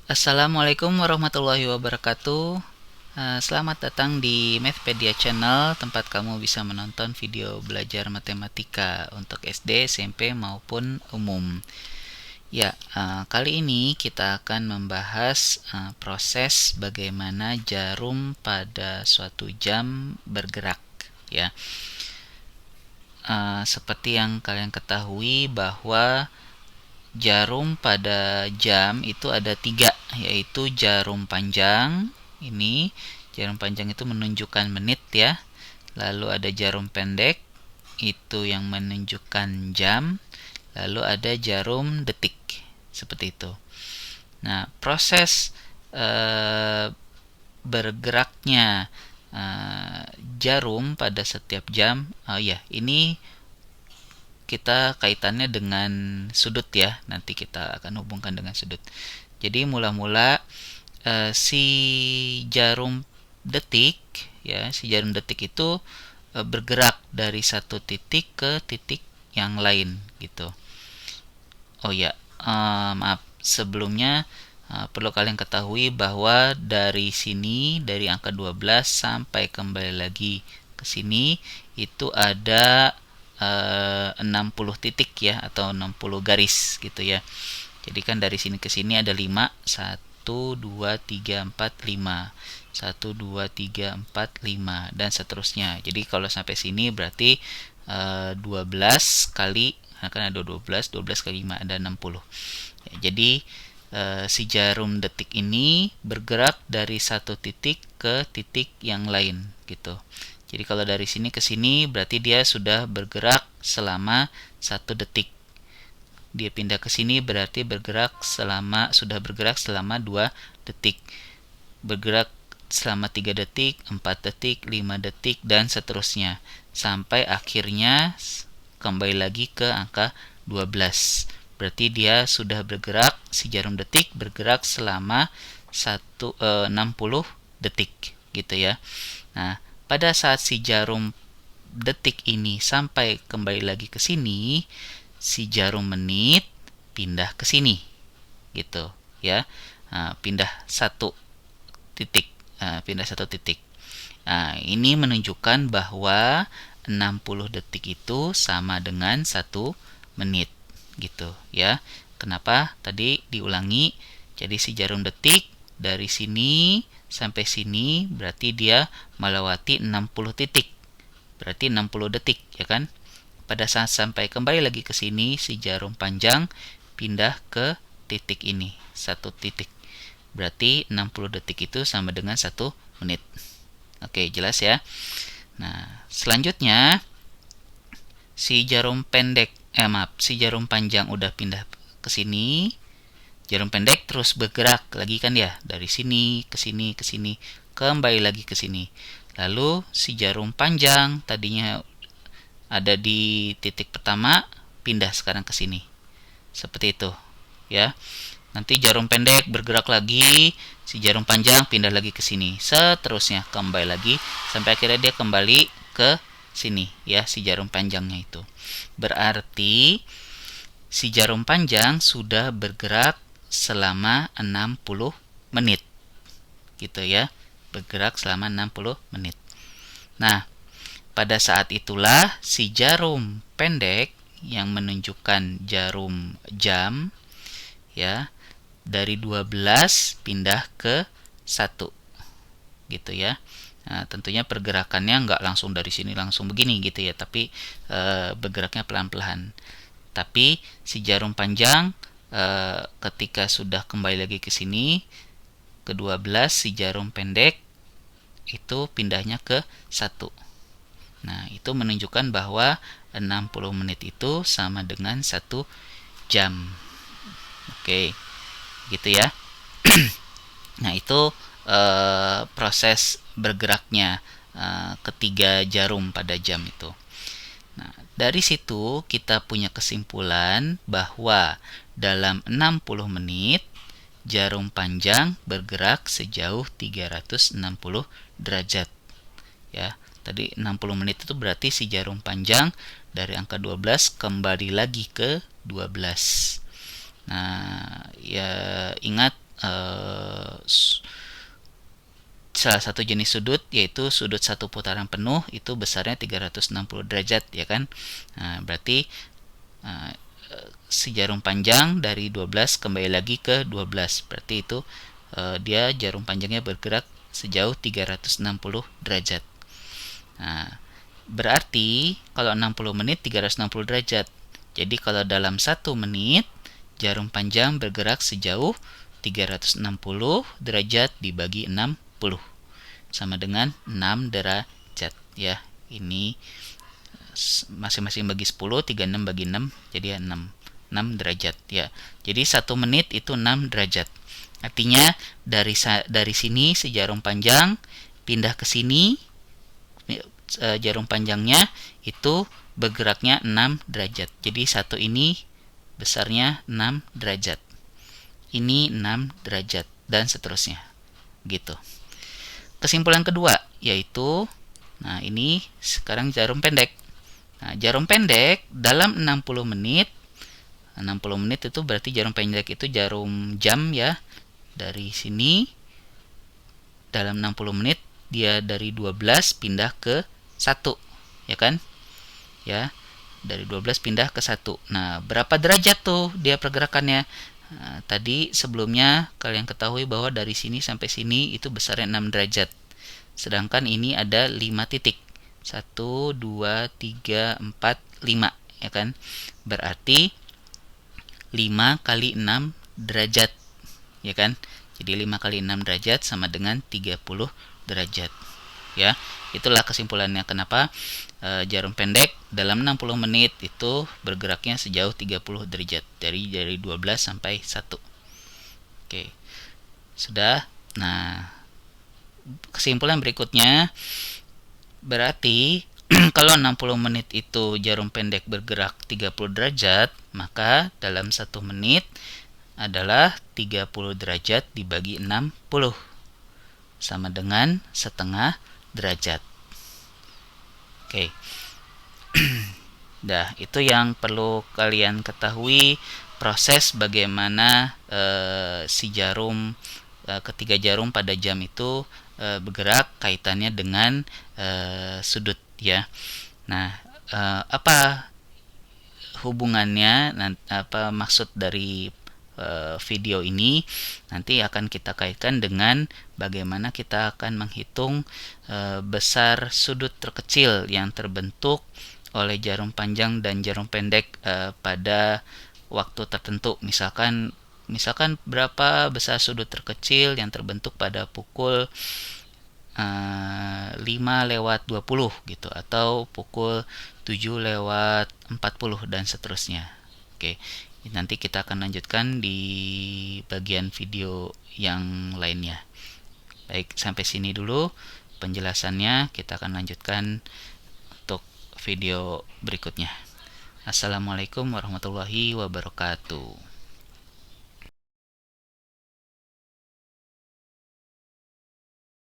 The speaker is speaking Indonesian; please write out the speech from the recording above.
Assalamualaikum warahmatullahi wabarakatuh. Selamat datang di Mathpedia Channel, tempat kamu bisa menonton video belajar matematika untuk SD, SMP maupun umum. Ya, kali ini kita akan membahas proses bagaimana jarum pada suatu jam bergerak. Ya, seperti yang kalian ketahui bahwa jarum pada jam itu ada tiga, yaitu jarum panjang. Ini jarum panjang itu menunjukkan menit ya. Lalu ada jarum pendek, itu yang menunjukkan jam. Lalu ada jarum detik, seperti itu. Nah, proses bergeraknya jarum pada setiap jam, ini kita kaitannya dengan sudut ya. Nanti kita akan hubungkan dengan sudut. Jadi mula-mula si jarum detik si jarum detik itu bergerak dari satu titik ke titik yang lain gitu. Oh ya, maaf sebelumnya, perlu kalian ketahui bahwa dari sini, dari angka 12 sampai kembali lagi ke sini itu ada 60 titik ya, atau 60 garis gitu ya. Jadi kan dari sini ke sini ada 5, 1 2 3 4 5, 1 2 3 4 5 dan seterusnya. Jadi kalau sampai sini berarti 12 kali, kan ada 12 kali 5 ada 60 ya. Jadi si jarum detik ini bergerak dari satu titik ke titik yang lain gitu. Jadi kalau dari sini ke sini berarti dia sudah bergerak selama 1 detik. Dia pindah ke sini berarti sudah bergerak selama 2 detik. Bergerak selama 3 detik, 4 detik, 5 detik dan seterusnya sampai akhirnya kembali lagi ke angka 12. Berarti dia sudah bergerak, si jarum detik bergerak selama 60 detik gitu ya. Nah, pada saat si jarum detik ini sampai kembali lagi ke sini, si jarum menit pindah ke sini gitu ya. Pindah satu titik, Nah, ini menunjukkan bahwa 60 detik itu sama dengan 1 menit gitu ya. Kenapa? Tadi diulangi. Jadi si jarum detik dari sini sampai sini berarti dia melewati 60 titik. Berarti 60 detik ya kan? Pada saat sampai kembali lagi ke sini, si jarum panjang pindah ke titik ini, 1 titik. Berarti 60 detik itu sama dengan 1 menit. Oke, jelas ya. Nah, selanjutnya si jarum panjang udah pindah ke sini. Jarum pendek terus bergerak lagi kan ya, dari sini ke sini ke sini, kembali lagi ke sini. Lalu si jarum panjang tadinya ada di titik pertama, pindah sekarang ke sini. Seperti itu ya. Nanti jarum pendek bergerak lagi, si jarum panjang pindah lagi ke sini. Seterusnya kembali lagi sampai akhirnya dia kembali ke sini ya, si jarum panjangnya itu. Berarti si jarum panjang sudah bergerak selama 60 menit. Gitu ya. Bergerak selama 60 menit. Nah, pada saat itulah si jarum pendek yang menunjukkan jarum jam ya, dari 12 pindah ke 1 gitu ya. Nah, tentunya pergerakannya nggak langsung dari sini langsung begini gitu ya, tapi bergeraknya pelan-pelan. Tapi si jarum panjang ketika sudah kembali lagi ke sini ke 12, si jarum pendek itu pindahnya ke 1. Nah, itu menunjukkan bahwa 60 menit itu sama dengan 1 jam. Oke, gitu ya. Nah, itu proses bergeraknya ketiga jarum pada jam itu. Nah, dari situ kita punya kesimpulan bahwa dalam 60 menit jarum panjang bergerak sejauh 360 derajat. Ya, tadi 60 menit itu berarti si jarum panjang dari angka 12 kembali lagi ke 12. Nah, ya ingat salah satu jenis sudut, yaitu sudut satu putaran penuh itu besarnya 360 derajat, ya kan. Nah, berarti si jarum panjang dari 12 kembali lagi ke 12, berarti itu dia jarum panjangnya bergerak sejauh 360 derajat. Nah, berarti kalau 60 menit 360 derajat. Jadi kalau dalam 1 menit jarum panjang bergerak sejauh 360 derajat dibagi 60 sama dengan 6 derajat, ya. Ini masing-masing bagi 10, 36 bagi 6 jadi 6 derajat, ya. Jadi 1 menit itu 6 derajat. Artinya dari sini si jarum panjang pindah ke sini, jarum panjangnya itu bergeraknya 6 derajat. Jadi satu ini besarnya 6 derajat. Ini 6 derajat dan seterusnya. Gitu. Kesimpulan kedua yaitu, nah ini sekarang jarum pendek. Nah, jarum pendek dalam 60 menit, 60 menit itu berarti jarum pendek itu jarum jam, ya. Dari sini dalam 60 menit dia dari 12 pindah ke 1, ya kan? Ya, dari 12 pindah ke 1. Nah, berapa derajat tuh dia pergerakannya? Nah, tadi sebelumnya kalian ketahui bahwa dari sini sampai sini itu besarnya 6 derajat. Sedangkan ini ada 5 titik. 1, 2, 3, 4, 5, ya kan? Berarti 5 kali 6 derajat, ya kan? Jadi 5 kali 6 derajat sama dengan 30 derajat. Ya, itulah kesimpulannya kenapa jarum pendek dalam 60 menit itu bergeraknya sejauh 30 derajat, dari 12 sampai 1. Oke. Sudah. Nah, kesimpulan berikutnya berarti kalau 60 menit itu jarum pendek bergerak 30 derajat, maka dalam 1 menit adalah 30 derajat dibagi 60 sama dengan setengah derajat. Oke. Nah, itu yang perlu kalian ketahui, proses bagaimana si jarum ketiga jarum pada jam itu bergerak kaitannya dengan sudut, ya. Nah, apa hubungannya, apa maksud dari video ini nanti akan kita kaitkan dengan bagaimana kita akan menghitung besar sudut terkecil yang terbentuk oleh jarum panjang dan jarum pendek pada waktu tertentu. Misalkan berapa besar sudut terkecil yang terbentuk pada pukul 5:20 gitu, atau pukul 7:40 dan seterusnya. Oke, nanti kita akan lanjutkan di bagian video yang lainnya. Baik, sampai sini dulu penjelasannya. Kita akan lanjutkan untuk video berikutnya. Assalamualaikum warahmatullahi wabarakatuh.